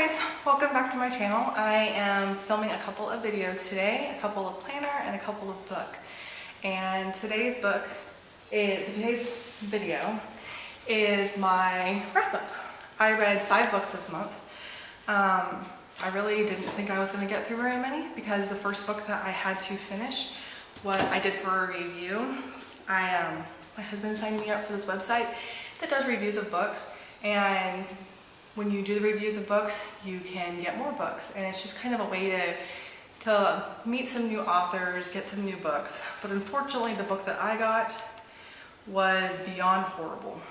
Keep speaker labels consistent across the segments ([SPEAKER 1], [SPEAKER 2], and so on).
[SPEAKER 1] guys, welcome back to my channel. I am filming a couple of videos today, a couple of planner and a couple of book. And today's video is my wrap up. I read 5 books this month. I really didn't think I was going to get through very many because the first book that I had to finish, what I did for a review, my husband signed me up for this website that does reviews of books, and when you do the reviews of books, you can get more books, and it's just kind of a way to meet some new authors, get some new books. But unfortunately, the book that I got was beyond horrible.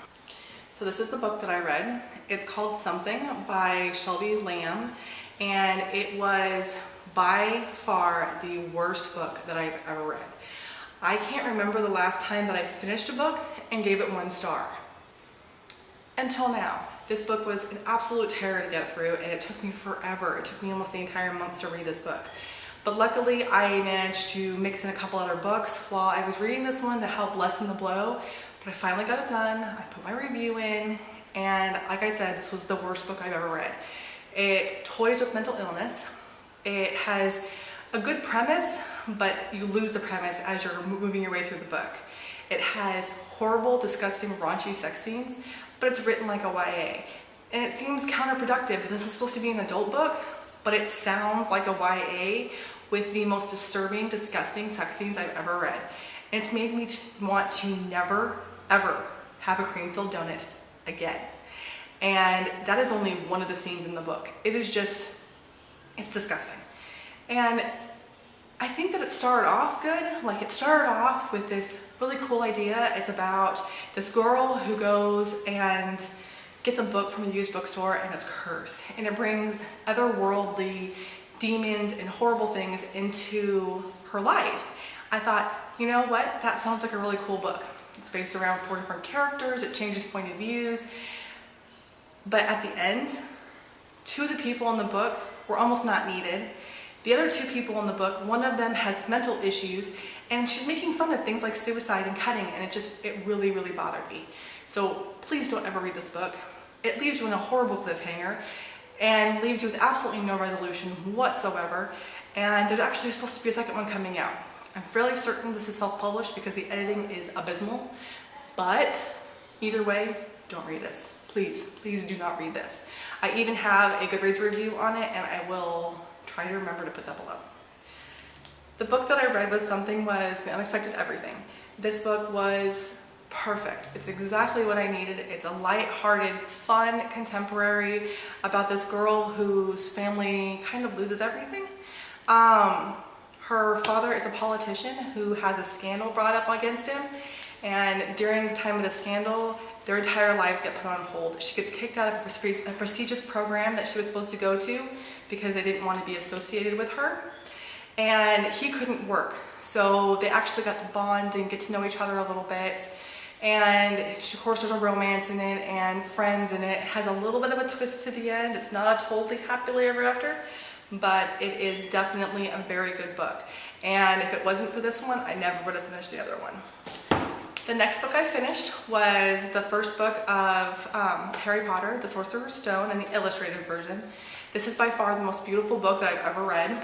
[SPEAKER 1] So this is the book that I read. It's called Something by Shelby Lamb, and it was by far the worst book that I've ever read. I can't remember the last time that I finished a book and gave it 1 star. Until now. This book was an absolute terror to get through, and it took me forever. It took me almost the entire month to read this book. But luckily, I managed to mix in a couple other books while I was reading this one to help lessen the blow. But I finally got it done. I put my review in, and like I said, this was the worst book I've ever read. It toys with mental illness. It has a good premise, but you lose the premise as you're moving your way through the book. It has horrible, disgusting, raunchy sex scenes, but it's written like a YA. And it seems counterproductive. This is supposed to be an adult book, but it sounds like a YA with the most disturbing, disgusting sex scenes I've ever read. And it's made me want to never, ever have a cream-filled donut again. And that is only one of the scenes in the book. It is just, it's disgusting. And I think that it started off good. Like, it started off with this really cool idea. It's about this girl who goes and gets a book from a used bookstore, and it's cursed. And it brings otherworldly demons and horrible things into her life. I thought, you know what? That sounds like a really cool book. It's based around 4 different characters. It changes point of views. But at the end, 2 of the people in the book were almost not needed. The other 2 people in the book, one of them has mental issues, and she's making fun of things like suicide and cutting, and it really, really bothered me. So please don't ever read this book. It leaves you in a horrible cliffhanger and leaves you with absolutely no resolution whatsoever, and there's actually supposed to be a second one coming out. I'm fairly certain this is self-published because the editing is abysmal, but either way, don't read this. Please, please do not read this. I even have a Goodreads review on it, and I will try to remember to put that below. The book that I read with Something was The Unexpected Everything. This book was perfect. It's exactly what I needed. It's a light-hearted, fun contemporary about this girl whose family kind of loses everything. Her father is a politician who has a scandal brought up against him, and during the time of the scandal, their entire lives get put on hold. She gets kicked out of a prestigious program that she was supposed to go to because they didn't want to be associated with her. And he couldn't work. So they actually got to bond and get to know each other a little bit. And of course there's a romance in it and friends in it. It has a little bit of a twist to the end. It's not a totally happily ever after, but it is definitely a very good book. And if it wasn't for this one, I never would have finished the other one. The next book I finished was the first book of Harry Potter, The Sorcerer's Stone, and the illustrated version. This is by far the most beautiful book that I've ever read.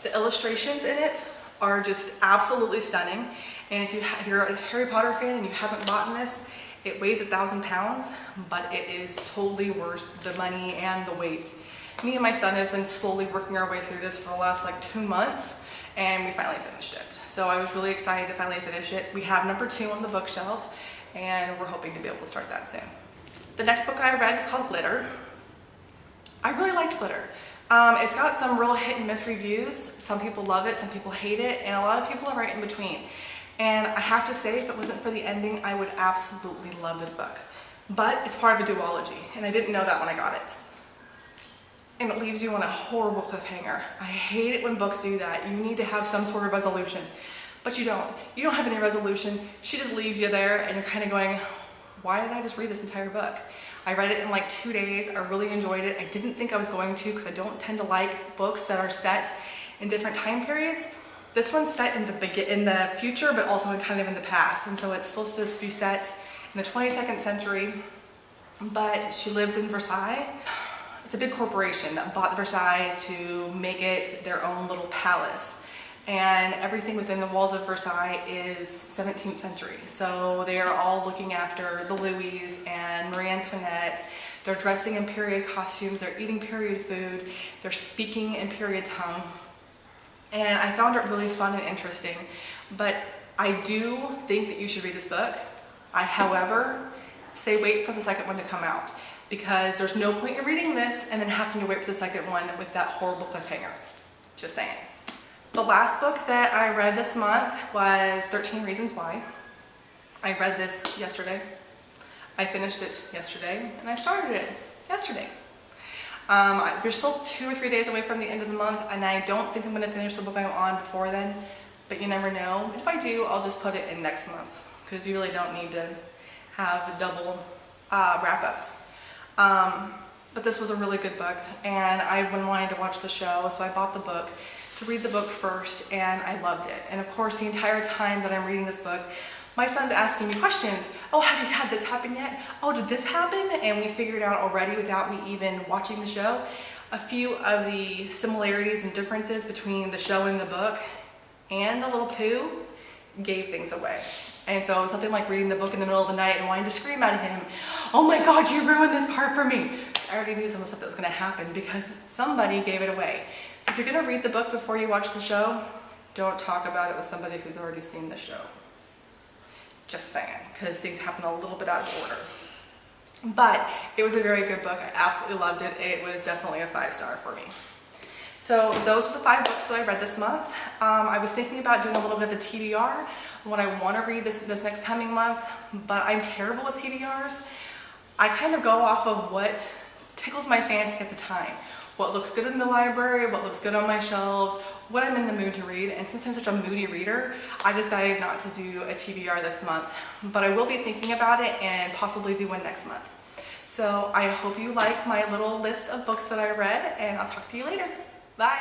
[SPEAKER 1] The illustrations in it are just absolutely stunning. And if you're a Harry Potter fan and you haven't bought this, it weighs 1,000 pounds, but it is totally worth the money and the weight. Me and my son have been slowly working our way through this for the last like 2 months, and we finally finished it. So I was really excited to finally finish it. We have number 2 on the bookshelf, and we're hoping to be able to start that soon. The next book I read is called Glitter. I really liked Glitter. It's got some real hit and miss reviews. Some people love it, some people hate it, and a lot of people are right in between. And I have to say, if it wasn't for the ending, I would absolutely love this book. But it's part of a duology, and I didn't know that when I got it. And it leaves you on a horrible cliffhanger. I hate it when books do that. You need to have some sort of resolution, but you don't. You don't have any resolution. She just leaves you there, and you're kind of going, why did I just read this entire book? I read it in like 2 days. I really enjoyed it. I didn't think I was going to because I don't tend to like books that are set in different time periods. This one's set in the future, but also kind of in the past, and so it's supposed to be set in the 22nd century, but she lives in Versailles. it's a big corporation that bought Versailles to make it their own little palace. And everything within the walls of Versailles is 17th century. So they are all looking after the Louis and Marie Antoinette. They're dressing in period costumes, they're eating period food, they're speaking in period tongue. And I found it really fun and interesting. But I do think that you should read this book. I, however, say wait for the second one to come out, because there's no point in reading this and then having to wait for the second one with that horrible cliffhanger. Just saying. The last book that I read this month was 13 Reasons Why. I read this yesterday. I finished it yesterday, and I started it yesterday. We're still 2 or 3 days away from the end of the month, and I don't think I'm going to finish the book I'm on before then, but you never know. If I do, I'll just put it in next month's, because you really don't need to have double wrap-ups. But this was a really good book, and I've been wanting to watch the show, so I bought the book to read the book first, and I loved it. And of course, the entire time that I'm reading this book, my son's asking me questions. Oh, have you had this happen yet? Oh, did this happen? And we figured out already, without me even watching the show, a few of the similarities and differences between the show and the book, and the little poo gave things away. And so something like reading the book in the middle of the night and wanting to scream at him, oh my God, you ruined this part for me. I already knew some of the stuff that was gonna happen because somebody gave it away. So if you're gonna read the book before you watch the show, don't talk about it with somebody who's already seen the show. Just saying, because things happen a little bit out of order. But it was a very good book. I absolutely loved it. It was definitely a 5-star for me. So those are the 5 books that I read this month. I was thinking about doing a little bit of a TBR, what I want to read this next coming month, but I'm terrible at TBRs. I kind of go off of what tickles my fancy at the time. What looks good in the library, what looks good on my shelves, what I'm in the mood to read. And since I'm such a moody reader, I decided not to do a TBR this month, but I will be thinking about it and possibly do one next month. So I hope you like my little list of books that I read, and I'll talk to you later. Bye.